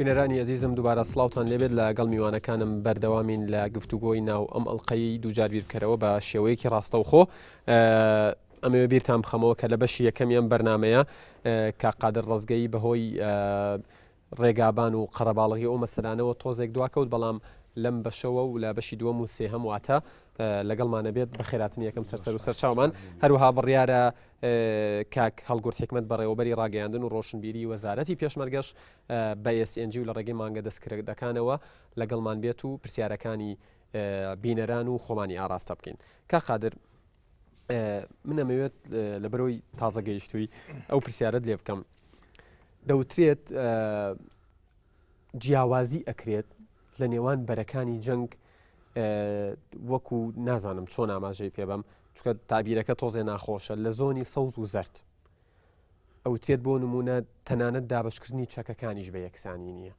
بینەرانی عزیزم دووبارە سڵاوتان لێبێت لەگەڵ میوانەکانم بەردەوامین لە گفتوگۆی ناو ئەم ئەڵلقەی دووجار بیرکەرەوە بە شێوەیەکی ڕاستەوخۆ. ئەمەوێ بیرتان بخەمەوە کە لە بەشی یەکەمیان بەرنمەیە کاقادر ڕزگەی بەهۆی ڕێگابان و قەرەباڵغی ئەو مەسەلانەوە تۆزێک دواکەوت، بەڵام لەم بەشەوە و لە بەشی دووەم و سێهەم واتە لەگەڵمانە بێت بە خێراتنی یەکەم سەرسەر و سەرچاومان. هەروها بڕیارە کاک هەڵگورد حکمت بەڕێوەبەری ڕاگەیاندن و ڕۆشنبیری وەزارەتی پێشمەرگەش بە SNG و لە ڕێگەی مانگە دەستکردەکانەوە لەگەڵمان بێت و پرسیارەکانی بینەران و خۆمانی ئاراستە بکەین. کاک قادر، من ئەمەوێت لە بەرەوەی تازە گەیشتووی ئەو پرسیارەت لێ بکەم. دەوترێت جیاوازی ئەکرێت لە نێوان بەرەکانی جەنگ وەکو نازانم چۆن ئاماژەی پێبم، چونکە تابیرەکە تۆزێ ناخۆشە لە زۆنی سەوز و زەرد ئەوتێت بۆ نمونە تەنانەت دابشکردنی چەکەکانیش بە یەکسانی نییە.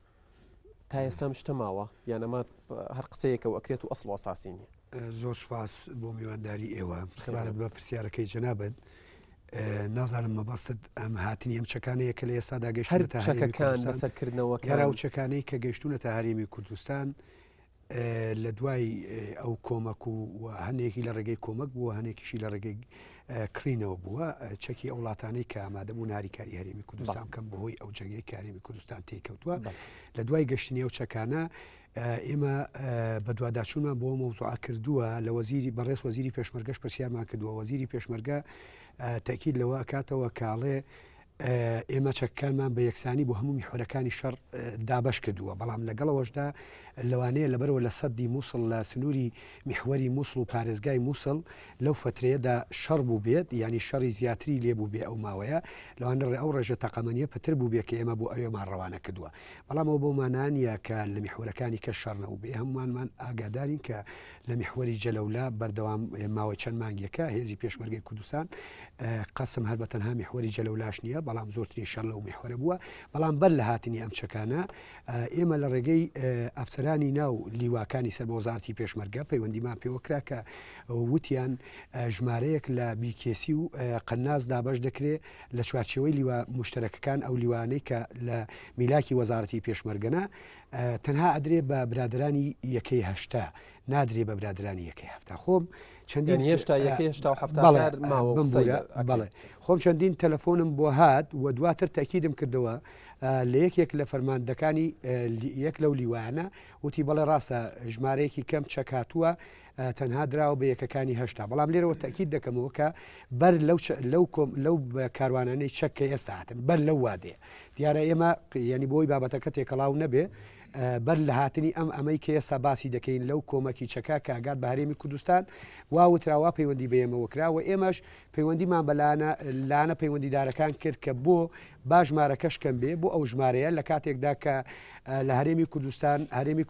تا ئێستا شتە ماوە یانەما هەر قسەیەکە و ئەکرێت و ئەسڵ و ئەساسی نییە. زۆر سوپاس بۆ میوانداری ئێوە سەبارەت بە پرسیارەکەی جەنابەت. نازانم مەبەستت ئەم هاتنی ئەم چەکانەیە کە لە ئێستادا گەشتە چەکەکان بەسەرکردنەوە گەرا و چەکانەی کە گەشتونەتە هەرێمی کوردستان لە دوای ئەو کۆمەک و هەنێکی لە ڕێگەی کۆمەک بووە، هەنێکیشی لە ڕێگەی کرینەوە بووە. چەکی ئەو وڵاتانەی کە ئامادەبوو ناریکاری هەرێمی کوردستان کەم بەهۆی ئەو جەنگەی کە هەرێمی کوردستان تێکەوتووە. لە دوای گەشتنی ئەو چەکانە ئێمە بە دوواداچوونمان بۆ مەوزوعە کردووە لە وەزیری بەڕێز وەزیری پێشمەرگەش پرسیارمان کردووە. وەزیری پێشمەرگە تاکید لەوە کاتەوە کاڵێ ئێمە چەکەکانمان بە یەکسانی بۆ هەموو میحورەکانی شەڕ دابش کردووە، بەڵام لەگەڵەوەشدا لەوانەیە لەبەرەوە لە سەدی مووسڵ لە سنووری میحوەری مووسڵ و پارێزگای مووسڵ لەو فترەیەدا شەڕ بوو بێت، ینی شەڕی زیاتری لێبوو بێ ئەو ماوەیە لەوانە ئەو ڕێژە تەقەمەنیە پتر بوو بێ کە ئێمە بۆ ئەوێمان ڕەوانە کردووە. بەڵام ئەو بۆمانانیە کە لە میحوەرەکانی کە شەڕ نەبوو بێ هەمومانمان ئاگادارین کە لە میحوەری جەلەولا بەردەوام ماوەی چەند مانگێکە هێزی پێشمەرگەی کوردستان قەسم هەر بە تەنها میحوەری جەلەولاش نییە، بەڵام زۆرترین شەڕ لەو میحوەرە بووە. بەڵام بەر لە هاتنی ئەم چەکانە ئێمە لە ڕێگەی ئەفسەرانی ناو لیواکانی سەر بە وەزارەتی پێشمەرگە پەیوەندیمان پێوە کرا کە وتیان ژمارەیەک لە بیکێسی و قەناز دابش دەکرێت لە چوارچێوەی لیوا مشتەرەکەکان ئەو لیوانەی کە لە میلاکی وەزارەتی پێشمەرگەنە تەنها ئەدرێ بە برادرانی یەکەی هەشتا، نادرێ بە برادرانی یەکەی هەفتا. خۆم چەندین هێشتا یەکەی هێشتا و هەفتا بەڵێ خۆم چەندین تەلەفۆنم بۆ هات و دواتر تاکیدم کردەوە لە یەکێک لە فەرماندەکانی یەک لەو لیوانە وتی بەڵێ ڕاستە ژمارەیەکی کەم چەکاتووە تەنها دراوە بە یەکەکانی هەشتا. بەڵام لێرەوە تاکید دەکەمەوە کە بەر لەو کاروانانەی چەککە ئێستا هاتن بەر لەو وادەیە دیارە ئێمە ینی بۆی بابەتەکە تێکەڵاو نەبێ بەر لە هاتنی ئەمەی کە ئێستا باسی دەکەین لەو کۆمەکی چەکا کە ئاگات بە هەرێمی کوردستان وتراوە پەیوەندی بە ئێمەوە کراوە. ئێمەش پەیوەندیمان بەلانە پەیوەندیدارەکان کرد کە بۆ باش ژمارەکەش کەم بێ بۆ ئەو ژمارەیە لە کاتێکدا کە لە هەرێمی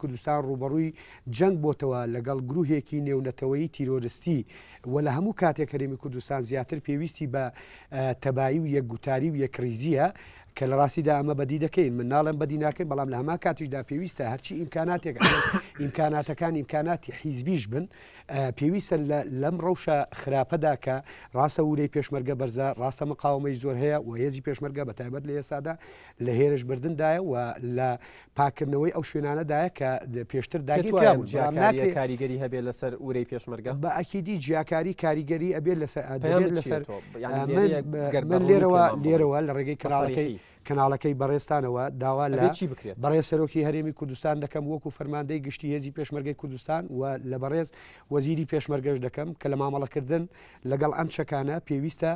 کوردستان ڕوبەڕووی جەنگ بۆتەوە لەگەڵ گروهێکی نێونەتەوەی تیرۆریستی و لە هەموو کاتێک هەرێمی کوردستان زیاتر پێویستی بە تەبایی و یەکگوتاری و یەکریزیە کە لە ڕاستیدا ئەمە بەدی دەکەین، من ناڵم بەدی ناکەین، بەڵام لە هەما کاتیشدا پێویستە هەرچی ئیمکاناتێک ئیمکاناتەکان ئیمکاناتی حیزبیش بن پێویستە لەم ڕەوشە خراپەدا کە ڕاستە ورەی پێشمەرگە بەرزە، ڕاستە مقاومەی زۆر هەیە و هێزی پێشمەرگە بە تایبەت لە ئێستادا لە هێرش بردندایە و لە پاکردنەوەی ئەو شوێنانەدایە کە پێشتر داگیرکرا کاریگەری هەبێت لەسەر ورەی پێشمەرگە بە ئەکیدی کاریگەری ئەبێت لەسەر من لێرەوە لە ڕێگەی کەناڵەکەی بەڕێستانەوە داوا لە بەڕێز سەرۆکی هەرێمی کوردستان دەکەم وەکو فەرماندەی گشتی هێزی پێشمەرگەی کوردستان و لە بەڕێز وەزیری پێشمەرگەش دەکەم کە لە مامەڵەکردن لەگەڵ ئەم چەکانە پێویستە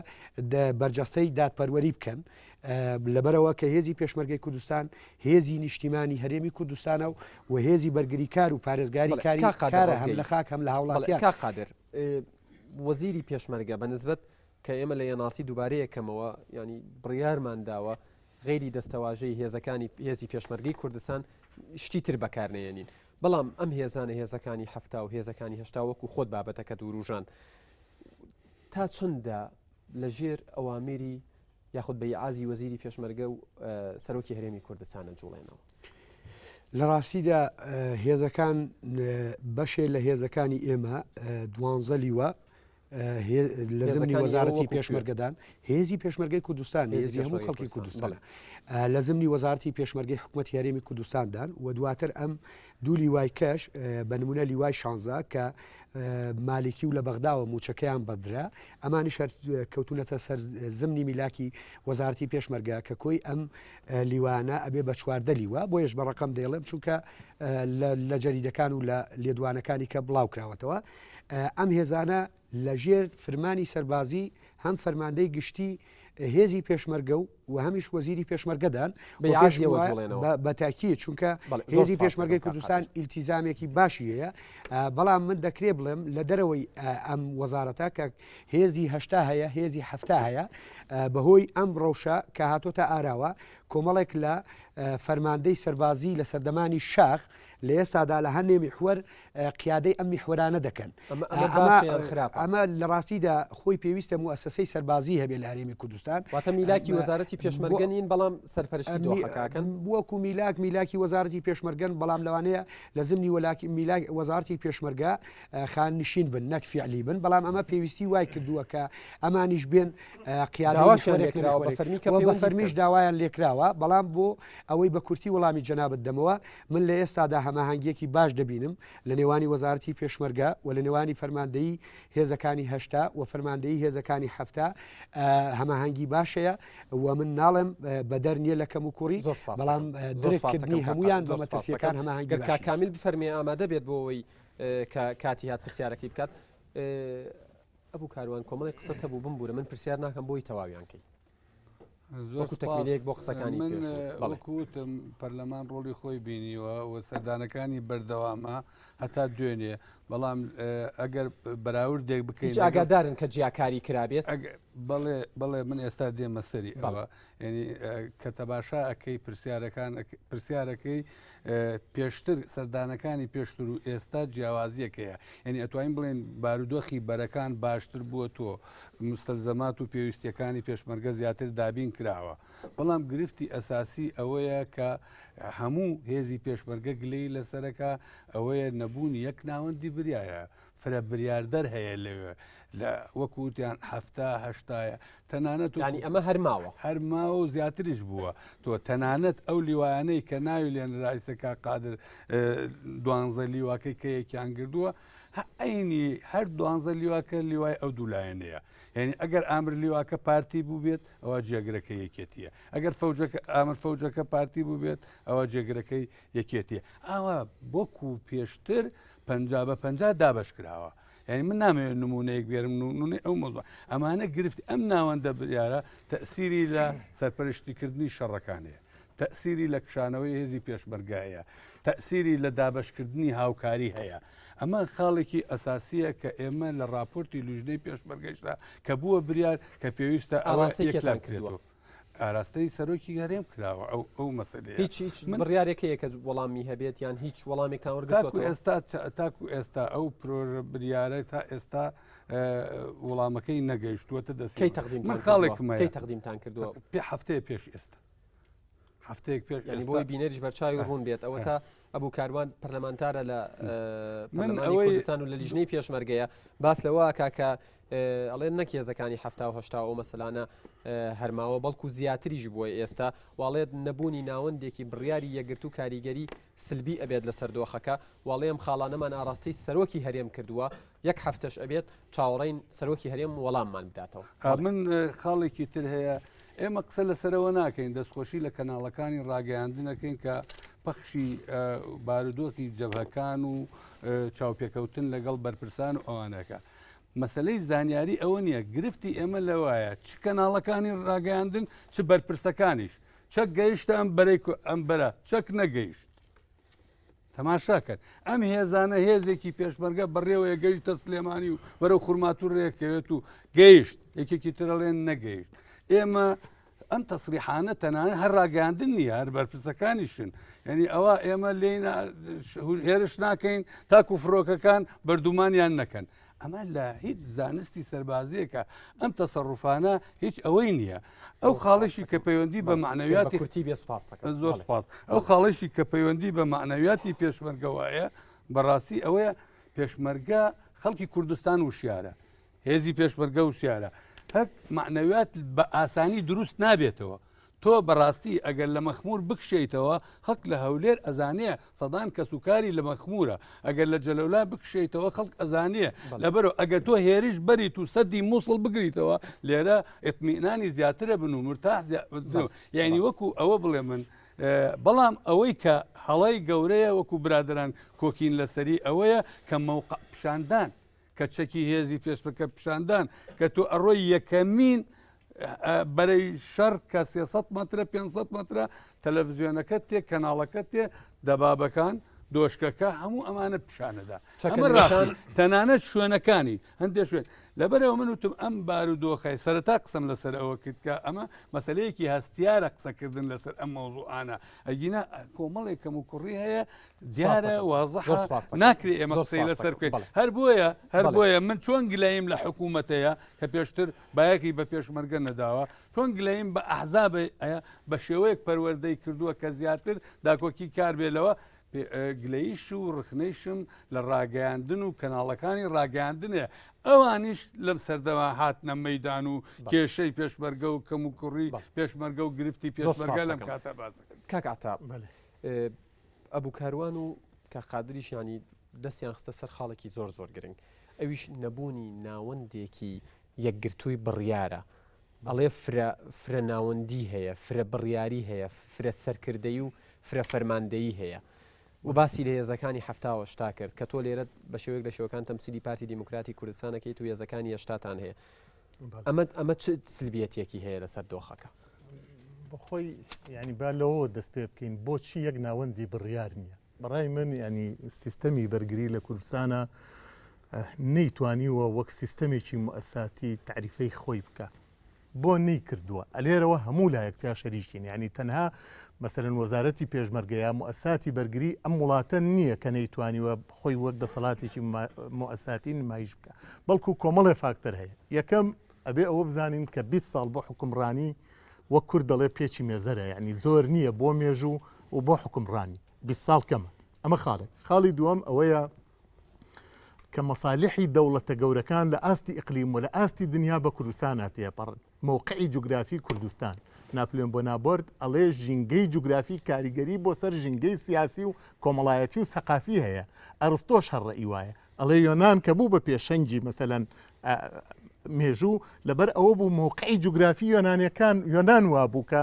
بەرجەستەی دادپەروەری بکەن لەبەرەوە کە هێزی پێشمەرگەی کوردستان هێزی نیشتیمانی هەرێمی کوردستانە و هێزی بەرگریکار و پارێزگاری کارە هەم لە خاک هەم لە هاوڵاتیان. قادر وەزیری پێشمەرگە بەنسبەت کە ئێمە لە ێناڵتی دووبارەیەکەمەوە ینی بڕیارمان داوە غێری دەستەواژەی هێزەکانی هێزی پێشمەرگەی کوردستان شتی تر بەکارنێنین، بەڵام ئەم هێزانە هێزەکانی هەفتا و هێزەکانی هەشتا وەکو خۆت بابەتەکە دووروژان تا چەندە لە ژێر ئەوامیری یاخود بە عازی وەزیری پێشمەرگە و سەرۆکی هەرێمی کوردستانە جوڵێنەوە. لە ڕاستیدا هێزەکان بەشێ لە هێزەکانی ئێمە 12 لیوە لە زمانی وەزارەتی پێشمەرگەدان هێزی پێشمەرگەی کوردستان هێزی هەموو خەڵکی کوردستانە لە زمنی وەزارەتی پێشمەرگەی حکوومەت یاریمی کوردستاندان و دواتر ئەم دوو لیوای کەش بە نمونە لیوای شانزە کە مالیکی و لە بەغداوە موچەکەیان بەدرا ئەمانی کەوتونەتە سەر زمنی میلاکی وەزارەتی پێشمەرگە کە کۆی ئەم لیوانە ئەبێ بە چواردە لیوە بۆیش بە ڕقم دێڵێم چونکە لە جەریدەکان و لە لێدوانەکانی کە بڵاو کراوەتەوە ئەم هێزانە لە ژێر فرمانی سەربازی هەم فەرماندەی گشتی هێزی پێشمەرگە و هەمیش وەزیری پێشمەرگەدان بە تاکیە چونکە هێزی پێشمەرگەی کوردستان ئیلتیزامێکی باشی هەیە بەڵام من دەکرێ بڵێم لە دەرەوەی ئەم وەزارەتە کە هێزی هەشتا هەیە هێزی هەفتا هەیە بەهۆی ئەم ڕەوشە کە هاتۆتە ئاراوە کۆمەڵێک لە فەرماندەی سەربازی لە سەردەمانی شاخ لە ئێستادا لە هەندێ میحوەر قیادەی ئەم میحوەرانە دەکەن ئەمە لە ڕاستیدا خۆی پێویستە موسسەی سەربازی هەبێ لە هەرێمی کوردستان واتە میلاکی وەزارەتی پێشمەرگەنین بەڵام سەرپەرشتی دۆخەکەکەن وەکو میلاکی وەزارەتی پێشمەرگەن بەڵام لەوانەیە لە زمنی وەزارەتی پێشمەرگە خاننشین بن نەک فیعلی بن بەڵام ئەمە پێویستی وای کردووە کە ئەمانیش بێن قیادەی فەرمیش داوایان لێکراوە بەڵام بۆ ئەوەی بە کورتی وەڵامی جەنابەت دەمەوە من لە ئێستادا هەماهنگێکی باش دەبینم لە نێوانی وەزارەتی پێشمەرگە و لە نێوانی فەرماندەی هێزەکانی هەشتا و فەرماندەی هێزەکانی هەفتا هەماهنگی باشەیە و من ناڵم بە دەرنیە لە کەم و کوڕی بەڵام درێکردنی هەمویان بە مەترسیەکان هەماهنگی کامیل بفەرمێ ئامادە بێت بۆ ئەوەی کاتی هات پرسیارەکەی بکات ئەبوو کاروان کۆمەڵی قسەت هەبوو بمبورە من پرسیار ناکەم بۆی تەواویانکەی تەکمیلەیەک بۆ قسەکانی من وەکوتم پەرلەمان ڕۆڵی خۆی بینیوە و سەردانەکانی بەردەوامە هەتا دوێنێ بەڵام ئەگەر بەراوردێک بکەین ئاگادارن کە جیاکاری کرابێت بڵێ من ئێستا دێمە سەری ئەوە ینی کە تەباشا ئەەکەی پرسیارەکەی پێشتر سەردانەکانی پێشتر و ئێستا جیاوازیەکەیە ینی ئەتوانین بڵێن بارودۆخی بەرەکان باشتر بووە تۆ مستەلزەمات و پێویستیەکانی پێشمەرگە زیاتر دابین کراوە بەڵام گرفتی ئەساسی ئەوەیە کە هەموو هێزی پێشمەرگە گلەی لەسەرەکە ئەوەیە نەبوونی یەک ناوەندی بریایە فرە بریاردەر هەیە لەوێ لە وەکووتیان هەفتا هەشتایە تەنانەت ینی ئەمە هەرماوە هەرماوە و زیاتریش بووە تۆ تەنانەت ئەو لیوانەی کە ناوی لێن ڕایسەکە قادر دوانزە لیواکەی کە یەکیان کردووە عینی هەر دوانزە لیواکە لیوای ئەو دوولایەنەیە یعنی ئەگەر ئامر لیواکە پارتی بوو بێت ئەوە جێگرەکە یەکێتیە ئەگەر ئامر فەوجەکە پارتی بوو بێت ئەوە جێگرەکەی یەکێتیە ئاوا بۆکو پێشتر 50 دابش کراوە یعنی من نامەوێت نمونەیەک بێرم نمونەی ئەو مۆزوع ئەمانە گرفتی ئەم ناوەندە بریارە تەسیری لە سەرپەرشتیکردنی شەڕەکانەیە تەسیری لە کشانەوەی هێزی پێشمەرگایە تەسیری لە دابشکردنی هاوکاری هەیە ئەمە خاڵێکی ئەساسیە کە ئێمە لە راپۆرتی لوژنەی پێشمەرگەیشتا کە بووە بریار کە پێویستە ئەوە یەکلان کردووە ئاراستەی سەرۆکی هەرێم کراوە ئەو مەسەلەیە هیچ بڕیارێکەیە کە وەڵامی هەبێت یان هیچ وەڵامێکتان وەرگرتووە تاکو ئێستا ئەو پرۆژە بریارە تا ئێستا وەڵامەکەی نەگەیشتووەتە دەستی من خاڵێکمە تەقدیمتان کردووە پێ هەفتەیە پێش ئێستا هەفتەیەک پێش بۆی بینەریش بەرچاوی ڕوون بێت ئەوە تا ئەبوو کاروان پەرلەمانتارە لە کوردستان و لە لیژنەی پێشمەرگەیە باس لەوە کاکە ئەڵێن نەک هێزەکانی هەفتا و هەشتا ئەو مەسەلانە هەرماوە بەڵکو زیاتریش بووە ئێستا واڵێت نەبوونی ناوەندێکی بڕیاری یەکگرت و کاریگەری سلبی ئەبێت لە سەردۆخەکە واڵێم خاڵانەمان ئاڕاستی سەرۆکی هەرێم کردووە یەک هەفتەش ئەبێت چاوەڕێین سەرۆکی هەرێم وەڵاممان بداتەوە من خاڵێکی تر هەیە ئێمە قسە لەسەرەوە ناکەین دەستخۆشی لە کەناڵەکانی ڕاگەیاندنەکەین کە پەخشی بارودۆخی جەبهەکان و چاوپێکەوتن لەگەڵ بەرپرسان و ئەوانەکە مەسلەی زانیاری ئەوە نییە گرفتی ئێمە لەوایە چ کەناڵەکانی ڕاگەیاندن چ بەرپرسەکانیش چەک گەیشتە ئەم بەرەی ئەم بەرە چەک نەگەیشت تەماشا کرد ئەم هێزانە هێزێکی پێشمەرگە بەڕێوەیە گەیشتە سلێمانی و بەرەو خوورماتور ڕێکەوێت و گەیشت یەکێکی ترەڵێن نەگەیشت ئێمە ئەم تەسریحانە تەنانە هەر ڕاگەاندن نییە هەر بەرپرسەکانیشن یعنی ئەوە ئێمە لێ هێرش ناکەین تاکو فڕۆکەکان بەردومانیان نەکەن ئەمە لە هیچ زانستی سەربازیەکە ئەم تەسەڕوفانە هیچ ئەوەی نییە ئەو خاڵشی کە پەیوەندی بە معنەویاتی زۆر سپاس ئەو خاڵشی کە پەیوەندی بە معنەویاتی پێشمەرگەوایە بەڕاستی ئەوەیە پێشمەرگە خەڵکی کوردستان وشیارە هێزی پێشمەرگە وشیارە هەک معنەویات بە ئاسانی دروست نابێتەوە تۆ بەڕاستی ئەگەر لە مەخمور بکشیتەوە خەڵک لە هەولێر ئەزانەیە سەدان کە سوکاری لە مەخمورە ئەگەر لە جەلەولا بکشیتەوە خەڵک ئەزانەیە لەبەرەوە ئەگەر تۆ هێریش بەریت و سەدی مووسڵ بگریتەوە لێرە ئێتمینانی زیاترە بن و مرتاح یعنی وەکو ئەوە بڵێ من بەڵام ئەوەی کە هەڵی گەورەیە وەکو برادران کۆکین لەسەری ئەوەیە کە مووقع پیشاندان کە چەکی هێزی پێشبکە پیشاندان کە تۆ ئەڕۆی یەکەمین بەرەی شەڕ کە 300 مترە 500 مترە تەلەڤیزیۆنەکەت تێ کەناڵەکەت تێ دەبابەکان دۆشکەکە هەموو ئەمانە پیشانەدا ئەمە ڕاستی تەنانەت شوێنەکانی هەندێک شوێن لەبەرەوە من وتم ئەم بارودۆخی سەرەتا قسەم لەسەر ئەوە کرد کە ئەمە مەسلەیەکی هەستیارە قسەکردن لەسەر ئەم مەوزوعانە ئەگینا کۆمەڵێکم و کوڕی هەیە دیارە وازەحە ناکرێ ئێمە قسەی لەسەر بکەین هەر بۆیە من چۆن گلەیم لە حکوومەتەیە کە پێشتر بایەکی بە پێشمەرگە نەداوە چۆن گلەیم بە ئەحزابە بە شێوەیەک پەروەردەی کردووە کە زیاتر داکۆکی کار بێلەوە گلەیش و ڕخنەیشم لە ڕاگەیاندن و کەناڵەکانی ڕاگەاندنێ ئەوانیش لەم سەردەما هاتنە مەیدان و کێشەی پێشمەرگە و کەم و کوڕی پێشمەرگە و گرفتی پێشمەرگە لەم کاتە باسەکەن کاکاتا ئەبوو کاروان و کە قادریش ینی دەستیان خستە سەر خاڵێکی زۆر زۆر گرنگ ئەویش نەبوونی ناوەندێکی یەکگرتووی بڕیارە ئەڵێ فرە ناوەندی هەیە فرە بڕیاری هەیە فرە سەرکردەی و فرە فەرماندەیی هەیە و باسی لە هێزەکانی هەفتاوە شتا کرد کە تۆ لێرە بە شێوەیەک لە شێوەکان تەمسیلی پارتی دیموکراتی کوردستانەکەیت و هێزەکانی هێشتاتان هەیە ئەمە چ سلبیەتێکی هەیە لەسەر دۆخەکە بەخۆی ینی با لەوە دەست پێ بکەین بۆچی یەک ناوەندی بڕیار نییە بەڕای من ینی سیستەمی بەرگری لە کوردستانە نەیتوانیوە وەک سیستەمێکی مؤسساتی تعریفەی خۆی بکە بۆ نەی کردووە ئەلێرەوە هەموو لایەکتیا شەریکین ینی تەنها مەسەرەن وەزارەتی پێشمەرگەیە مؤسساتی بەرگری ئەم وڵاتە نییە کە نەیتوانیوە خۆی وەک دەسەڵاتێکی مؤسساتی نمایش بکە بەڵکو کۆمەڵێ فاکتەر هەیە یەکەم ئەبێ ئەوە بزانین کە 20 ساڵ بۆ حکومڕانی وەک کورد دەڵێ پێچی مێزەرە یعنی زۆر نییە بۆ مێژوو و بۆ حکومڕانی 20 ساڵ کەمە ئەمە خاڵێک خاڵی دووەم ئەوەیە کە مەسالیحی دەوڵەتە گەورەکان لە ئاستی ئیقلیم و لە ئاستی دنیا بە کوردستان هاتێپەڕن موقعی جوگرافی کوردستان ناپلیۆن بۆ نابۆرد ئەڵێ ژینگەی جوگرافی کاریگەری بۆ سەر ژینگەی سیاسی و کۆمەڵایەتی و سەقافی هەیە ئەرستۆش هەڕەئی وایە ئەڵێ یۆنان کە بوو بە پێشەنگی مەسەلەن مێژوو لەبەر ئەوە بوو موقعی جوگرافی یۆنانیەکان یۆنان وابوو کە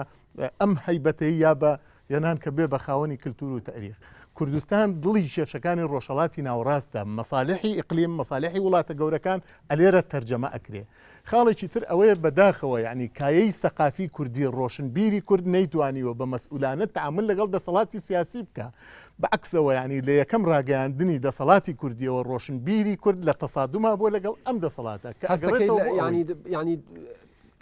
ئەم هەیبەتەی یا بە یۆنان کە بێ بە خاوەنی کللتور و تاریخ کوردستان دڵی شێشەکانی ڕۆژهەڵاتی ناوەڕاستە مەسالیحی ئیقلیم مەسالیحی وڵاتە گەورەکان ئەلێرە تەرجەمە ئەکرێ خاڵێکی تر ئەوەیە بەداخەوە یعنی کایەی سەقافی کوردی ڕۆشنبیری کورد نەیتوانیوە بە مەسئولانە تعامل لەگەڵ دەسەڵاتی سیاسی بکە بەعکسەوە یعنی لە یەکەم ڕاگەیاندنی دەسەڵاتی کوردیەوە ڕۆشنبیری کورد لە تەسادوما بۆ لەگەڵ ئەم دەسەڵاتە کە ینی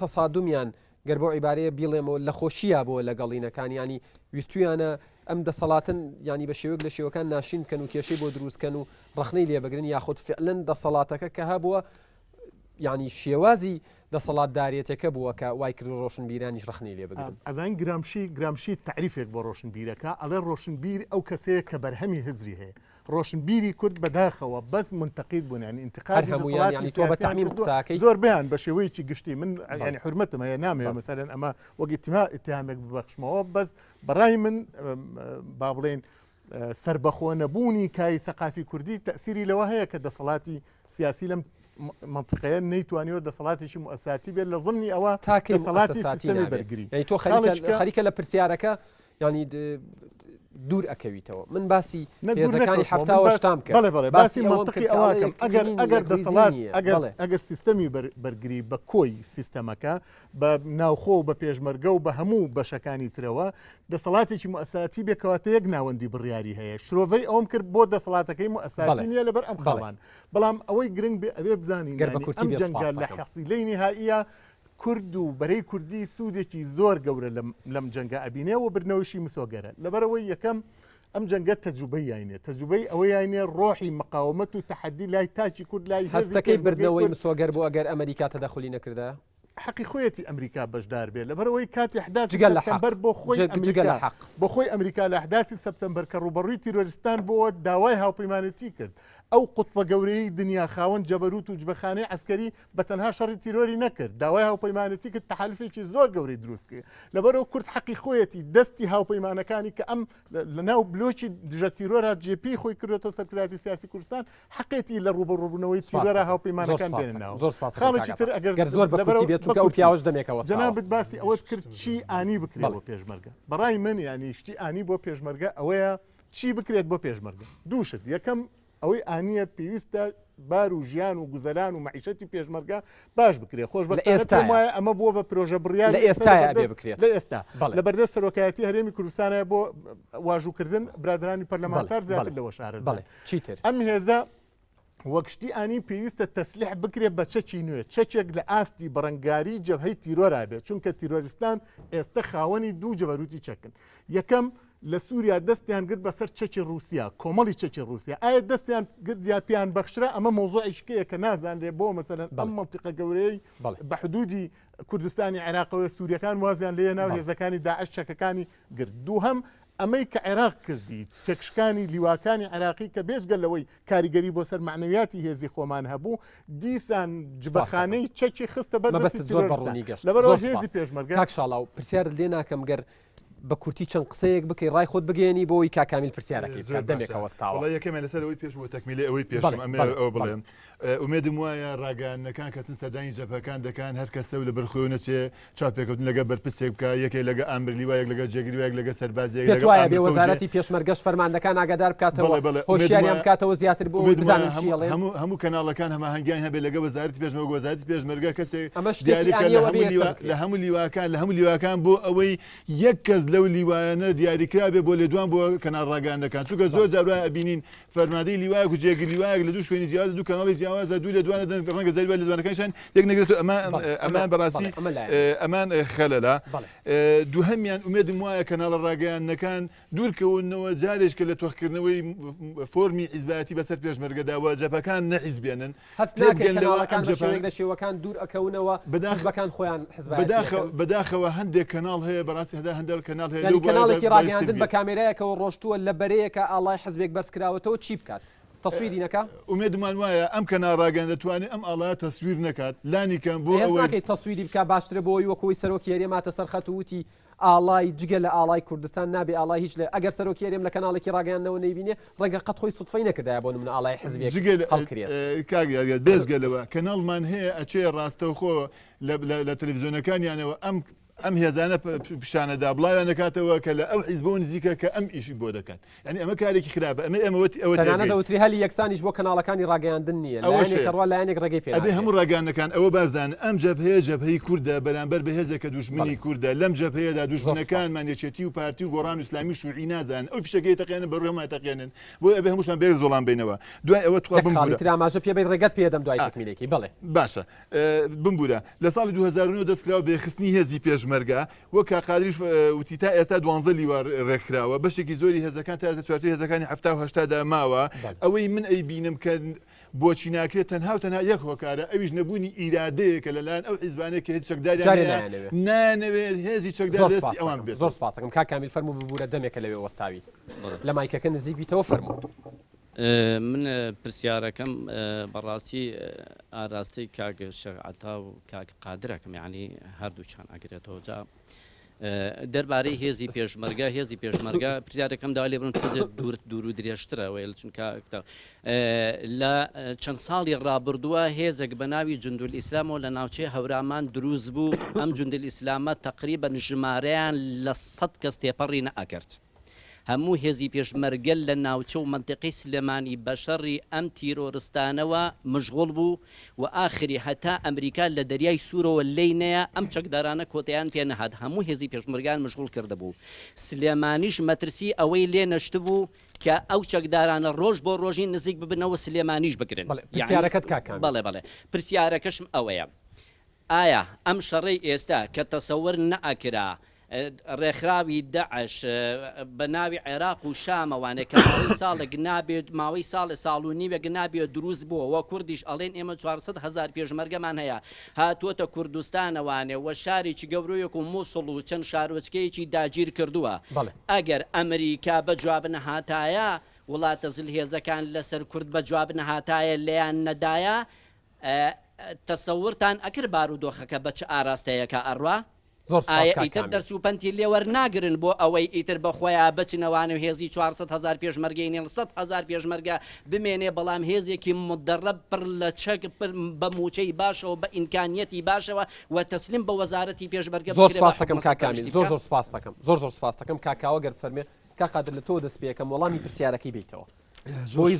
تەسادومیان گەر بۆ عیبارەیە بیڵێمەوە لە خۆشیە بۆ لەگەڵینەکان ینی ویستویانە ئەم دەسەڵاتن ینی بە شێوەیەک لە شێوەکان ناشین بکەن و کێشەی بۆ دروستکەن و ڕخنەی لێبگرن یاخود فعلەن دەسەڵاتەکە کە هەبووە ینی شێوازی دەسەڵاتدارێتەکە بووە کە وای کرد ڕۆشنبیرانیش ڕخنەی لێبگرن ئەزان گرامشی تعریفێک بۆ ڕۆشنبیرەکە ئەڵێ ڕۆشنبیر ئەو کەسەیە کە بەرهەمی هزری هەیە ڕۆشنبیری کورد بەداخەوە بەس منتەقید بوون ینی انتقادی دەسەڵاتی سیاسی زۆر بیان بە شێوەیەکی گشتی من ینی حرمەتم هەیە نامەوێت مەسەلەن ئەمە وەک ئیتهامێک ببەخشمەوە بەس بەڕای من با بڵێن سربەخۆ نەبوونی کای سەقافی کوردی تەسیری لەوە هەیە کە دەسەڵاتی سیاسی لەم منطقەیە نەیتوانیوە دەسەڵاتێکی مؤسساتی بێت لە ضمنی ئەوە دەسەڵاتی سیستەمی بەرگری تۆ خەریکە لە پرسیارەکە ینی دوور ئەکەویتەوە من باسی هێزەکانی هەفتاوە شتام کرد بەڵێ باسی منطقی ئەوەکەم ئەگەر دەسەڵات ئەگەر سیستەمی بەرگری بە کۆی سیستەمەکە بە ناوخۆ و بە پێشمەرگە و بە هەموو بەشەکانی ترەوە دەسەڵاتێکی مؤسساتی بێکەواتە یەک ناوەندی بڕیاری هەیە شرۆڤەی ئەوم کرد بۆ دەسەڵاتەکەی مؤسساتی نییە لەبەر ئەم خاڵان بەڵام ئەوەی گرنگ بێ ئەبێ بزانین ئەم جەنگە لە حەسیلەی نهائیە کورد و بەرەی کوردی سوودێکی زۆر گەورە لەم جەنگە ئەبینێ و برنەوەشی مسۆگەرە لەبەرەوەی یەکەم ئەم جەنگە تەجوبەی یاینێ تەجوبەی ئەوە یاینێ ڕۆحی مقاومەت و تەحەدی لای تاچی کورد لای هەستەکەی بردنەوەی مسۆگەر بۆ ئەگەر ئەمریکا تەدەخلی نەکردە حقی خۆیەتی ئەمریکا بەشدار بێت لەبەرەوەی کاتی حداسی سەپتەمبەر بۆ خۆی ئەمریکا لە حداسی سەپتەمبەر کە ڕوبەڕووی تیرۆریستان بۆ داوای هاوپەیمانەتی کرد ئەو قوتبە گەورەی دنیا خاوەن جەبەروت و جبەخانەی عسکەری بە تەنها شەڕی تیرۆری نەکرد داوای هاوپەیمانەتی کرد تەحالفێکی زۆر گەورەی دروست کرد لەبەرەوە کورد حەقی خۆیەتی دەستی هاوپەیمانەکانی کە ئەم لەناو بلۆکی دژە تیرۆرە جێپی خۆی کردێتەوە سەرکرداتی سیاسی کوردستان حەقێتی لە ڕوبەڕووبوونەوەی تیرۆرە هاوپەیمانەکان بێنناوە خاڵێکی تر ئەگەر زۆر بەکوتی بێت چونکە ئەو پیاوەش دەمێکەوە جەنابەت باسی ئەوەت کرد چی ئانی بکرێت بۆ پێشمەرگە بەڕای من ینی شتی ئانی بۆ پێشمەرگە ئەوەیە چی بکرێت بۆ پێشمەرگە دووشت یەکەم ئەوەی ئانیە پێویستە بار و ژیان و گوزەران و معیشەتی پێشمەرگە باش بکرێت خۆش بەستان وایە ئەمە بووە بە پرۆژە بڕیار لە ئێستا لە بەردەست سەرۆکایەتی هەرێمی کوردستانە بۆ واژووکردن برادرانی پەرلەمانتار زیاتر لەوە شارەزای ئەم هێزە وەکشتی ئانی پێویستە تەسلیح بکرێت بە چەکی نوێ چەکێک لە ئاستی بەڕنگاری جەبهەی تیرۆرا بێت چونکە تیرۆریستان ئێستا خاوەنی دوو جەبەروتی چەکن یەکەم لە سووریا دەستیان گرت بەسەر چەکی رووسیا کۆمەڵی چەکی رووسیا ئایا دەستیان گردیا پیان بەخشرا ئەمە مۆزوعیشکەیە کە نازانرێ بۆ مەسەرەن ئەم مەنتیقە گەورەی بە حدودی کوردستانی عێراقەوە سووریەکان وازیان لێ ناو هێزەکانی داعش چەکەکانی گرت دووهەم ئەمەی کە عێراق کردی تێکشکانی لیواکانی عێراقی کە بێژگە لەوەی کاریگەری بۆ سەر معنەویاتی هێزی خۆمان هەبوو دیسان جبەخانەی چەکی خستە بەردەستی تیرۆریستان لەبەرەوە هێزی پێشمەرگە کاکشاڵاو پرسیار لێ ناکەم گەر بە کورتی چەند قسەیەک بکەی ڕای خۆت بگەێنی بۆی کاکامیل پرسیارەکەی دەمێکەوەستاوە یەکەمە لەسەر ئەوەی پێشمەوە تەکمیلی ئەوەی پێشم ئەمە ئەو بڵێم ئومێدم وایە ڕاگەیاندنەکان کە چەند سەردانی جەبهەکان دەکەن هەر کەسە و لە بەرخۆ نەچێ چاپێکەوتن لەگە بەرپرسێک بکە یەکێک لەگە ئامبرلی وایەک لەگە جێگیری وایەک لەگە سەربازێک وایە بێ وەزارەتی پێشمەرگەش فەرماندەکان ئاگادار بکاتەوە هۆشیاریان بکاتەوە زیاتر بۆ بزانن چی ئەڵێن هەموو کەناڵەکان هەماهەنگیان هەبێ لەگە وەزارەتی پێشمەرگە وەزارەتی پێشمەرگە کەسێک لە هەموو لیواکان بۆ ئەوەی یەک کەس لەو لیوایانە دیاریکرا بێ بۆ لێدوان بۆ کەناڵ ڕاگەاندەکان چونکە زۆر جار ئەبینین فەرماندەی لیوایەک و جێگیری لیوایەک لە دوو شوێنی جیاواز دوو کەناڵی جیاوازە دوو لە دوانە ڕەنگە زەریبە لە دوانەکانشان یەک نەگرێتەوە ئەمان بەڕاستی ئەمان خەلەلە دووهەمیان ئومێدم وایە کەناڵە ڕاگەیاندنەکان دوورکەونەوە جارێک کە لە تۆخکردنەوەی فۆرمی حیزبەتی بەسەر پێشمەرگەداوە جەپەکان نەحیزبێنن لە شێوەکان دوور ئەکەونەوە حیزبەکان خۆیان بەداخەوە هەندێک کەناڵ هەیە بەڕاستی هەدا هەندێک کەناڵ هەیە کەناڵێکی ڕاگەاندن بە کامێرایەکەوە ڕۆشتووە لە بەرەیەکە ئاڵای حزبێک بەرزکراوەتەوە چی بکات تەسویری نەکە ئومێدمان وایە ئەم کەناڵ ڕاگەیان دەتوانێت ئەم ئاڵایە تەسویر نەکات لانی کەم بۆ ئەوەی تەسویری بکە باشترە بۆی وەکەوەی سەرۆکی هەرێماتە سەرخەت وتی ئاڵای جگە لە ئاڵای کوردستان نابێ ئاڵای هیچ لە ئەگەر سەرۆکی هەرێم لە کەناڵێکی ڕاگەیاندنەوە نەیبینێ ڕەنگە قەت خۆی سوتفەی نەکردایە بۆ من ئاڵای حزبێک کاگەت بێزگەلەوە کەناڵمان هەیە ئەچێ ڕاستەوخۆ لە تەلەڤیزیۆنەکانیانەوە ئەم هێزانە پیشانەدا بڵاویان نکاتەوە کە لە ئەو حیزبەوە نزیکە کە ئەم ئیشی بۆ دەکەن ینی ئەمە کارێکی خراپە ئەمە دەوتری هەلی یەکسانیش بۆ کەناڵەکانی ڕاگەیاندن نییە ئەوەڕوا لایەنێک ڕێگەی پێ ئەبێ هەموو ڕاگەاندنەکان ئەوە بابزانن ئەم جەبهەیە جەبهەی کووردە بەرامبەر بەهێزێکە دوژمنی کووردە لەم جەبهەیەدا دوژمنەکانمان یەکێتی و پارتی و گۆڕان و ئیسلامی شوعی نازان ئەو فشەکەی تەقێنن بەڕێما تەقێنن بۆ ئەبێ هەمووشان بێ زۆڵان بینەوە دوای ئەوە تراماژە پێ بێ ڕێگەت پێدەم دوای تەکمیلێکی بڵێ باشە بمبورە لە ساڵی 2009 دەستکراوە بێخستنی هێزی پێشمەرگە وەک قادریش وتی تا ئێستا 12 لیوار ڕێکراوە بەشێکی زۆری هێزەکان تا چوارچەی هێزەکانی 1970 ماوە ئەوەی من ئەیبینم کە بۆچی ناکرێت تەنها یەک هۆکارە ئەویش نەبوونی ئیرادەیەکە لەلایەن ئەو حیزبانەیە کە هیچ چەکداریان نانەوێت هێزی چەکداری ئەوان بێت زۆر سپاسەکەم کاکامیل فەرموو ببوورە دەمێکە لەوێ وەستاوی لە مایکەکە نزیک بیتەوە فەرموو من پرسیارەکەم بەڕاستی ئاراستەی کاک شەعەتا و کاک قادرەکەم یعنی هەردووچان ئەگرێتەوە جا دەربارەی هێزی پێشمەرگە هێزی پێشمەرگە پرسیارەکەم داوا لێ بڕن دوور و درێژترە وێل چونکە لە چەند ساڵی ڕابردووە هێزێک بە ناوی جندول ئیسلامەوە لە ناوچەی هەورامان دروست بوو ئەم جندول ئیسلامە تقریبەن ژمارەیان لە 100 کەس تێپەڕی نەئەکرد هەموو هێزی پێشمەرگە لە ناوچە و منتیقی سلێمانی بەشەڕی ئەم تیرۆرستانەوە مشغوڵ بوو و ئاخری هەتا ئەمریکا لە دەریای سوورەوە لێینەیە ئەم چەکدارانە کۆتیان پێ نەهات هەموو هێزی پێشمەرگان مشغوڵ کرده بوو سلێمانیش مەترسی ئەوەی لێ نەشت بوو کە ئەو چەکدارانە ڕۆژ بۆ ڕۆژی نزیک ببنەوە سلێمانیش بگرن بەڵێ پرسیارەکەشم ئەوەیە ئایا ئەم شەڕەی ئێستا کە تەسەور نەئەکرا ڕێکخراوی داعش بە ناوی عێراق و شامەوانێک کە ماوەی ساڵێک نابێت ماوەی ساڵ و نیوێک نابێت دروست بووە وە کوردیش ئەڵێن ئێمە 400,000 پێشمەرگەمان هەیە هاتووەتە کوردستانەوانێ وە شارێکی گەورەیەک و مووسڵ و چەند شارۆچکەیەکی داگیر کردووە ئەگەر ئەمریکا بەجواب نەهاتایە وڵاتە زلهێزەکان لەسەر کورد بە جواب نەهاتایە لەیان نەدایە تەسەورتان ئەکرد بارودۆخەکە بە چ ئاراستەیەکە ئەڕوا ئایا ئیتر دەرسوپەنتی لێوەرناگرن بۆ ئەوەی ئیتر بەخۆیان بچنەوانە و هێزی 400,000 پێشمەرگەی نێڵ 100,000 پێشمەرگە بمێنێ بەڵام هێزێکی مدەڕەب پڕ لە چەک بە موچەی باشەوە بە ئیمکانیەتی باشەوە و تەسلیم بە وەزارەتی پێشمەرگە زۆر سپاس دەکەم کاکامیل زۆر سپاس دەکەم زۆر سپاس دەکەم کاکاوە گەر فەرمێ کاقادر لە تۆ دەست پێەکەم وەڵامی پرسیارەکەی بیتەوە زۆر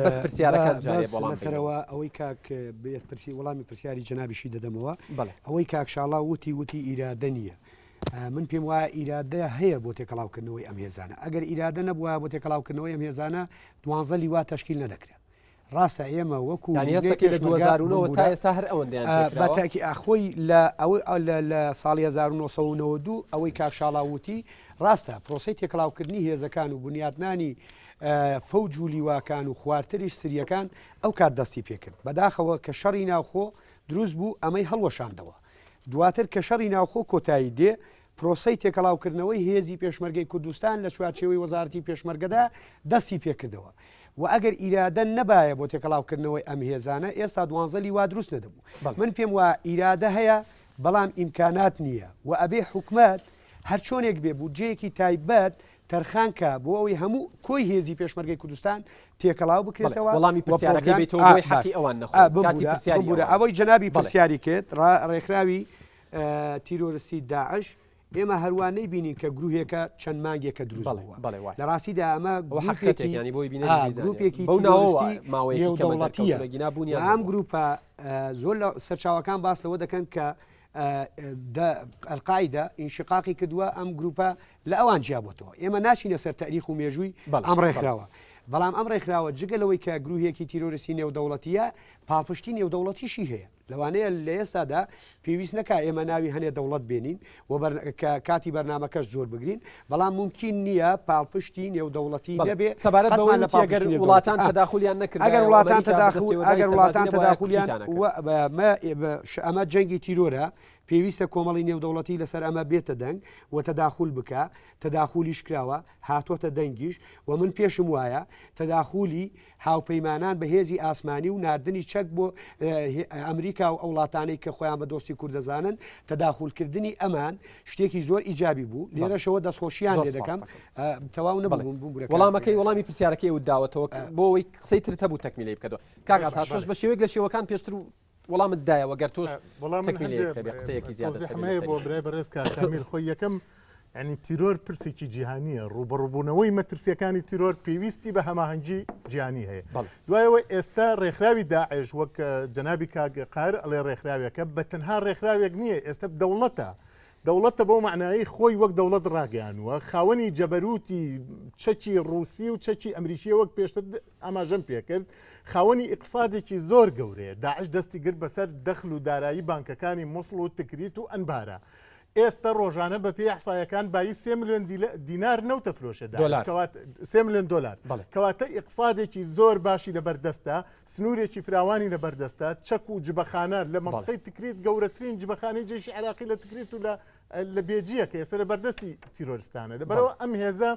بەس پرسیارەکان جارێ بەڵام لەسەرەوە ئەوەی کاک بێت وەڵامی پرسیاری جەنابیشی دەدەمەوە بەڵێ ئەوەی کاکشاڵا وتی ئیرادە نییە من پێم وایە ئیرادە هەیە بۆ تێکەڵاوکردنەوەی ئەم هێزانە ئەگەر ئیرادە نەبووە بۆ تێکەڵاوکردنەوەی ئەم هێزانە 12 لیوا تەشکیل نەدەکرێت ڕاستە ئێمە وەکو هێستەکە لە 2009 تا ئێستا هەر ئەوەندەیان بەتاکی ئاخۆی لە ساڵی 1992 ئەوەی کاکشاڵا وتی ڕاستە پرۆسی تێکەڵاوکردنی هێزەکان و بنیادنانی فەوج و لیواکان و خواردتریش سریەکان ئەو کات دەستی پێکرد بەداخەوە کە شەڕی ناوخۆ دروست بوو ئەمەی هەڵوەشاندەوە دواتر کە شەڕی ناوخۆ کۆتایی دێ پرۆسی تێکەڵاوکردنەوەی هێزی پێشمەرگەی کوردستان لە چوارچێوەی وەزارەتی پێشمەرگەدا دەستی پێکردەوە و ئەگەر ئیرادە نەبایە بۆ تێکەڵاوکردنەوەی ئەم هێزانە ئێستا 12 لیوا دروست نەدەبوو من پێم وایە ئیرادە هەیە بەڵام ئیمکانات نییە و ئەبێ حکومەت هەر چۆنێک بێ بودجەیەکی تایبەت تەرخانکە بۆ ئەوەی هەموو کۆی هێزی پێشمەرگەی کوردستان تێکەڵاو بکرێتەوە وەڵامی پرسیارەکەی بیتەوە حەقی ئەوان نەخۆ ئەوەی جەنابی پرسیاری کرد ڕێکخراوی تیرۆریستی داعش ئێمە هەروانەی بینین کە گروهێکە چەند مانگێکە دروست لە ڕاستیدا ئەمە گروپێکی نێودەوڵەتیە ئەم گروپە زۆر لە سەرچاوەکان باس لەوە دەکەن کە القاعدە ئینشقاقی کردووە ئەم گروپە لە ئەوان جیابەتەوە ئێمە ناچینە سەر تاریخ و مێژووی ئەم ڕێکخراوە بەڵام ئەم ڕێکخراوە جگەلەوەی کە گروهێکی تیرۆریستی نێودەوڵەتیە پاڵپشتی نێودەوڵەتیشی هەیە لەوانەیە لە ئێستادا پێویست نەکا ئێمە ناوی هەنێ دەوڵەت بێنین و کاتی بەرنامەکەش زۆر بگرین بەڵام ممکن نییە پاڵپشتی نێودەوڵەتی نەبێ سەبارەت لەگەر وڵاتان تەداخولیان نەکرد ئەگەر وڵاتان تەداخولیان ئەمە جەنگی تیرۆرە پێویستە کۆمەڵی نێودەوڵەتی لەسەر ئەمە بێتە دەنگ و تەداخول بکە تەداخولیش کراوە هاتوۆتە دەنگیش و من پێشم وایە تەداخولی هاوپەیمانان بە هێزی ئاسمانی و نردنی چەک بۆ ئەمریکا و ئەوڵاتانەی کە خۆیان بە دۆستی کوردەزانن تەداخولکردنی ئەمان شتێکی زۆر ئیجابی بوو لێرەشەوە دەستخۆشییان لێ دەکەم تەواو نەبوون وەڵامەکەی وەڵامی پرسیارەکەی و داوەتەوە بۆ ئەوەی قسەی ترت هەبوو تەکمیلەی بکەوە کاکات هاتۆش بە شێوەیەک لە شێوەکان پێشتر و وەڵامت دایەوە گەر تۆش قسەیەکی زیادەمەیە بۆ برای بەڕێز کامیل خۆی یەکەم ینی تیرۆر پرسێکی جیهانیە ڕوبەڕووبوونەوەی مەترسیەکانی تیرۆر پێویستی بە هەماهەنگی جیهانی هەیە دوایەوە ئێستا ڕێکخراوی داعش وەک جەنابی کاگەقار ئەڵێ ڕێکخراوێکە بە تەنها ڕێکخراوێک نییە ئێستا دەوڵەتە بۆ معنایی خۆی وەک دەوڵەت ڕاگەیانوە خاوەنی جەبەروتی چەکی ڕووسی و چەکی ئەمریکیە وەک پێشتر ئاماژەم پێکرد خاوەنی ئیقتصادێکی زۆر گەورەیە داعش دەستی گرت بەسەر دەخل و دارایی بانکەکانی مووسڵ و تکریت و ئەنبارە ئێستا ڕۆژانە بە پێی ئەحسایەکان بای 3 ملیۆن دینار نەوتە فرۆشە 3 ملیۆن دلار کەواتە ئیقتصادێکی زۆر باشی لەبەردەستە سنوورێکی فراوانی لەبەردەستە چەک و جبەخانە لە مەنطقەی تکریت گەورەترین جبەخانەی جێشی عێراقی لە تکریت و لە بێجیە کە ئێستا لەبەردەستی تیرۆریستانە لەبەرەوە ئەم هێزە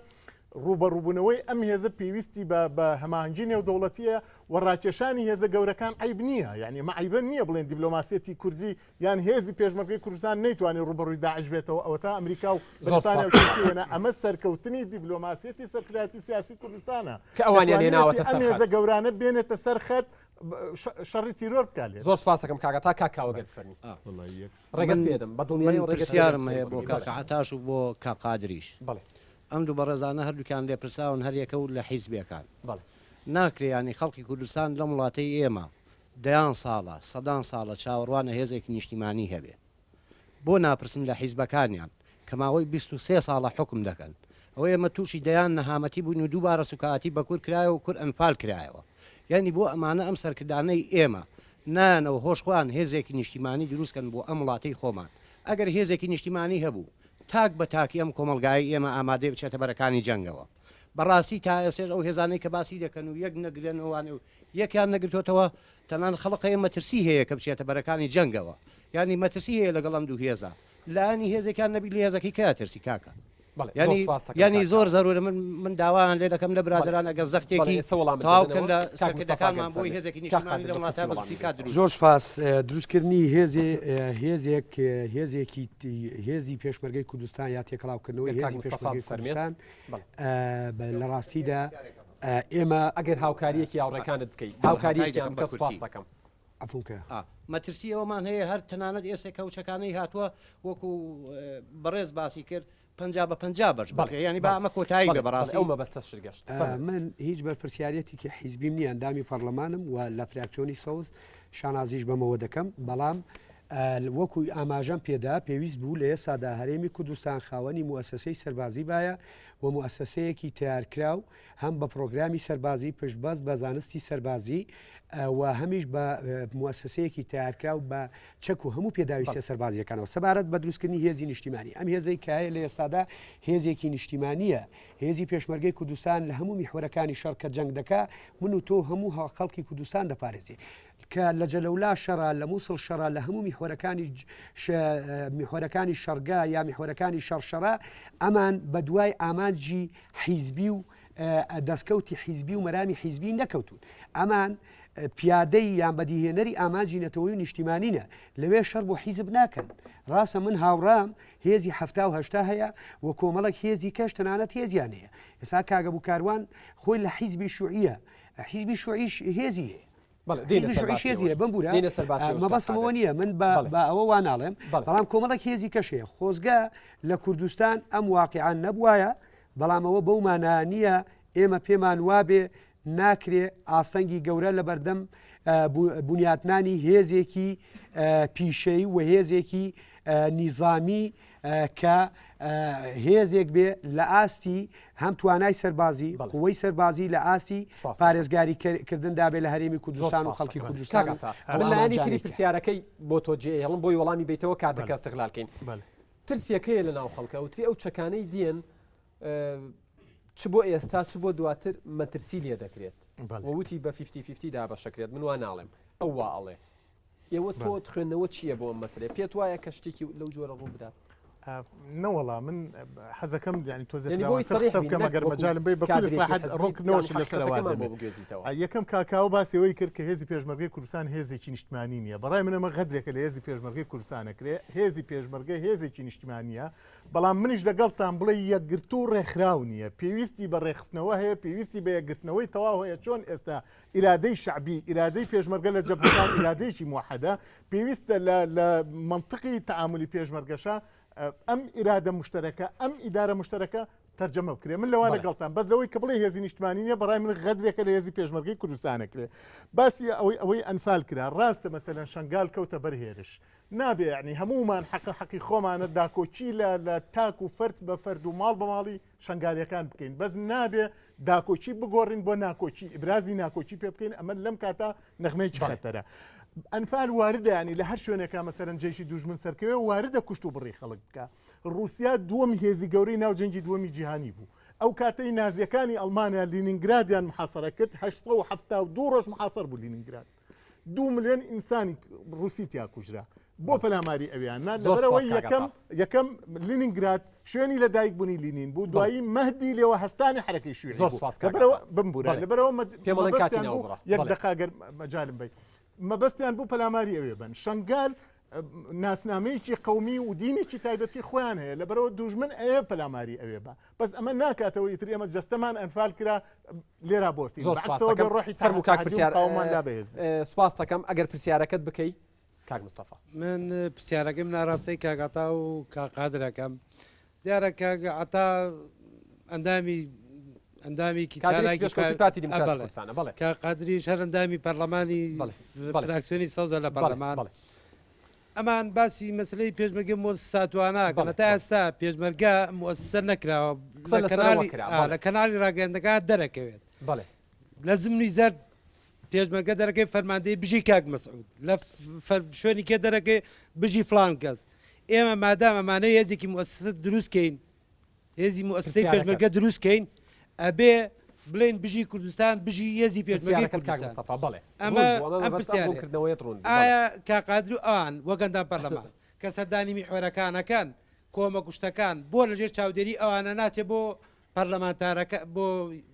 ڕوبەڕووبوونەوەی ئەم هێزە پێویستی بە هەماهەنگی نێودەوڵەتیە و ڕاکێشانی هێزە گەورەکان عیب نییە یعنی مەعیبە نییە بڵێن دیبلۆماسیەتی کوردی یان هێزی پێشمەرگەی کوردستان نەیتوانێت ڕوبەڕووی داعش بێتەوە ئەوە تا ئەمریکا و بریتانیا ئەمە سەرکەوتنی دیبلۆماسیەتی سەرکراتی سیاسی کوردستانە کە ئەوانیان لێناوەتە ئەم هێزە گەورانە بێنێتە سەر خەت شەڕی تیرۆر بکالێت زۆر سپاسەکەم کاکە تا کاکاوە گەر فەرمی ڕێگەت پێدەم بەدڵنیایی پرسیارم هەیە بۆ کاکەعەتاش و بۆ کاقادریش ئەم دوو بەڕێزانە هەردووکیان لێپرساون هەریەکە و لە حیزبیەکان ناکرێ خەڵکی کوردستان لە وڵاتەی ئێمە دەیان ساڵە سەدان ساڵە چاوەڕوانە هێزێکی نیشتیمانی هەبێ بۆ ناپرسن لە حیزبەکانیان کە ماوەی 23 ساڵە حکم دەکەن ئەوە ئێمە تووشی دەیان نەهامەتی بوون و دووبارە سوکاتی بە کورد کرایەوە و کورد ئەنفال کرایەوە یعنی بۆ ئەمانە ئەم سەرکردانەی ئێمە نانەوە هۆشخۆیان هێزێکی نیشتیمانی دروستکەن بۆ ئەم وڵاتەی خۆمان ئەگەر هێزێکی نیشتیمانی هەبوو تاک بە تاکی ئەم کۆمەلگای ئێمە ئامادەی بچێتە بەرەکانی جەنگەوە بەڕاستی تا ئێسێش ئەو هێزانەی کە باسی دەکەن و یەک نەگرێنەوەوانێ و یەکیان نەگرتوتەوە تەنان خەڵقی مەترسی هەیە کە بچێتە بەرەکانی جەنگەوە ینی مەترسی هەیە لەگەڵ ئەم دوو هێزە لانی هێزێکان نەبی لە هێزەکەی کە ترسی کاکە ینی زۆر زەرورە من داوایان لێ دەکەم لە برادران ئەگەر زەختێکی تەواوکەن لە سەرکردەکانمان بۆی هێزێکی نیشتیمانی لە وڵاتە بەستی کات دروست. زۆر سپاس. دروستکردنی هێزێکی هێزی پێشمەرگەی کوردستان یا تێکەڵاوکردنەوەی هێزی پێشمەرگەی کوردستان لە ڕاستیدا ئێمە ئەگەر هاوکاریەکی هاوڕێکانت بکەیت هاوکاریەکیان بکە سوپاس دەکەم. مەترسی ئەومان هەیە هەر تەنانەت ئێستا کەوچەکانەی هاتووە وەکو بەڕێز باسی کرد 50 بەش ینی با ئەمە کۆتایی بێ بەڕاستی ئەو مەبەستە شرگەشت. من هیچ بەرپرسیارەتێکی حیزبیم نییە ئەندامی پەرلەمانم و لە فراکسیۆنی سەوز شانازیش بەمەوە دەکەم بەڵام وەکو ئاماژەم پێدا پێویست بوو لە ئێستادا هەرێمی کوردستان خاوەنی موەسسەی سەربازی باە و موەسسەیەکی تیارکراو هەم بە پرۆگرامی سەربازی پشتبەست بە زانستی سەربازی و هەمیش بە موەسسەیەکی تیارکراو بە چەک و هەموو پێداویستە سەربازیەکانەوە سەبارەت بە دروستکردنی هێزی نیشتیمانی. ئەم هێزەی کایە لە ئێستادا هێزێکی نیشتیمانیە. هێزی پێشمەرگەی کوردستان لە هەموو میحوەرەکانی شەڕ کە جەنگ دەکا من و تۆ هەموو خەڵکی کوردستان دەپارێزی کە لە جەلەولا شەڕە لە مووسڵ شەڕە لە هەموو میحوەرەکانی شەڕگا یا میحوەرەکانی شەڕشەڕە ئەمان بە دوای ئامانجی حیزبی و دەستکەوتی حیزبی و مەرامی حیزبی نەکەوتون. ئەمان پیادەی یان بەدیهێنەری ئامانجی نەتەوەی و نیشتیمانینە لەوێ شەڕ بۆ حیزب ناکەن. ڕاستە من هاوڕام هێزی 1970 هەیە و کۆمەڵک هێزی کەش تەنانەت هێزیان هەیە. ئێستا کاگە بووکاروان خۆی لە حیزبی شوعیە حیزبی شوعیش هێزی هەیە مەبەستمەوە نییە من بە ئەوە واناڵێم بەڵام کۆمەڵک هێزی کەشەیە خۆزگە لە کوردستان ئەم واقعیان نەبوایە بەڵام ئەوە بەو مانانیە ئێمە پێمان وابێ ناکرێ ئاسەنگی گەورە لە بەردەم بنیاتنانی هێزێکی پیشەی و هێزێکی نیزامی کە هێزێک بێ لە ئاستی هەم توانای سەربازی قوەی سەربازی لە ئاستی پارێزگاریکردندا بێ لە هەرێمی کوردستان و خەڵکی کوردستان. لایانی تری پرسیارەکەی بۆ تۆ جێ هێڵم بۆی وەڵامی بیتەوە کاتەکە استقلالکەین. ترسیەکەیە لە ناو خەڵکە وتری ئەو چەکانەی دیێن چ بۆ ئێستا چ بۆ دواتر مەترسی لێ دەکرێت وتی بە 50 دا بەشەکرێت من وا ناڵێم ئەو وا ئەڵێ ئێوە تۆ خوێندنەوە چییە بۆ ئەم مەسلێ پێت وایە کە شتێکی لەو جۆرە ڕوو بدات؟ نەوەڵا من حەزەکەم ینی تۆزەکەم ئەگەر مەجالم بێ بەکل ساحەت ڕوونکردنەوەشی لەسەرەوە یەکەم کاکاوە باسیەوەی کرد کە هێزی پێشمەرگەی کوردستان هێزێکی نیشتیمانی نییە. بەڕای منەمە غەدرێکە لە هێزی پێشمەرگەی کوردستانەکرێ هێزی پێشمەرگەی هێزێکی نیشتیمانیە بەڵام منیش لەگەڵتان بڵێ یەکگرتو و ڕێکخراو نییە پێویستی بە ڕێخستنەوەی هەیە پێویستی بە یەکگرتنەوەی تەواو هەیە چۆن ئێستا ئیرادەی شعبی ئیرادەی پێشمەرگە لە جەبهەکان ئیرادەیەکی موحەدە پێویستە لە منطقی تەعاملی پێشمەرگەشە ئەم ئیرادە مشتەرەکە ئەم ئیدارە مشتەرەکە تەرجەمە بکرێ. من لەوانە گەڵتان بەس لەوەی کە بڵێ هێزی نیشتیمانیە بەڕای من غەدرێکە لە هێزی پێشمەرگەی کوردستانەکرێ باسی ئەوەی ئەنفال کرا ڕاستە مەسەلەن شنگال کەوتە بەرهێرش نابێ یعنی هەمومان حەقی خۆمانە داکۆچی لە تاک و فرد بە فرد و ماڵ بە ماڵی شنگالیەکان بکەین بەس نابێ داکۆچی بگۆڕین بۆ ناکۆچی ئیبرازی ناکۆچی پێ بکەین ئەمە لەم کاتا نەخمەیەکی خەتەرە. ئەنفال واردە ینی لە هەر شوێنێکا مەسەرەن جێشی دوژمن سەرکەوێ واردە کوشت و بڕی خەڵک بکە. رووسیا دووەم هێزی گەورەی ناو جەنگی دووەمی جیهانی بوو ئەو کاتەی نازیەکانی ئەڵمانیا لینینگرادیان محاسەرە کرد 1972 ڕۆژ محاسەر بوو لینینگراد 2 ملیۆن ئینسانی رووسی تیا کوژرا بۆ پەلاماری ئەویان لەبەرەوەی یەکەم لینینگراد شوێنی لە دایک بوونی لینین بوو دوایی مەهدی لێەوە هەستانی حرەکەی شوێنی بمبورە لەبەرەوە یەک دقاگەر مەجالم بیت مەبەستیان بوو پەلاماری ئەوێ بن شنگال ناسنامەیەکی قومی و دینێکی تایبەتی خۆیان هەیە لەبەرەوە دوژمن ئەوێ پەلاماری ئەوێ بە بەس ئەمە ناکاتەوە ئیتر ئێمە جەستەمان ئەنفال کرا لێرا بۆستی ڕۆحی تەرموکاکمان لا بەهێز. سوپاس دەکەم ئەگەر پرسیارەکەت بکەی کاک مستەفا. من پرسیارەکەم ناڕاستی کاگاتا و کاقادرەکەم دیارە کاگاتا ئەندامێکی چالاکی کە قادریش هەر ئەندامی پەرلەمانی فراکسیۆنی سەوزە لە پەرلەمان ئەمان باسی مەسلەی پێشمەرگە مؤسساتوانە تا ئێستا پێشمەرگە مؤسسە نەکراوە لە کەناڵی ڕاگەیاندەکان دەرەکەوێت لە زمانی زەرد پێشمەرگە دەرەکەی فەرماندەی بژی کاک مەسعود لە شوێنی کێ دەرەکەی بژی فلان کەس ئێمە مادام ئەمانەی هێزێکی مؤسسە دروستکەین هێزی مؤسسەی پێشمەرگە دروستکەین ئەبێ بڵێن بژی کوردستان بژی هێزی پێشمەرگەی کوردستان ئەمە ئەم پرسیارەیە ئایا کاقادر و ئەوان وەگەندان پەرلەمان کە سەردانی میحوەرەکانەکەن کۆمە کوشتەکان بۆ لەژێر چاودێری ئەوانە ناچێت بۆ پەرلەمانتارەکە بۆ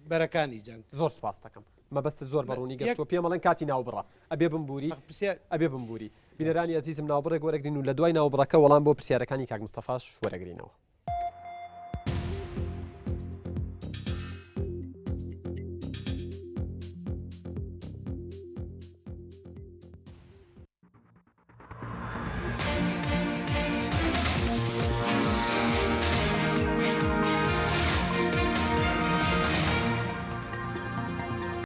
بەرەکانی جەنگ. زۆر سپاس دەکەم مەبەستە زۆر بەڕوونی گەشتۆ پێمەڵەن کاتی ناوبڕە ئەبێ بمبوری بینەرانی عزیزم ناوبڕێک وەرەگرین و لە دوای ناوبڕەکە وەڵام بۆ پرسیارەکانی کاک مستەفاش وەرەگرینەوە.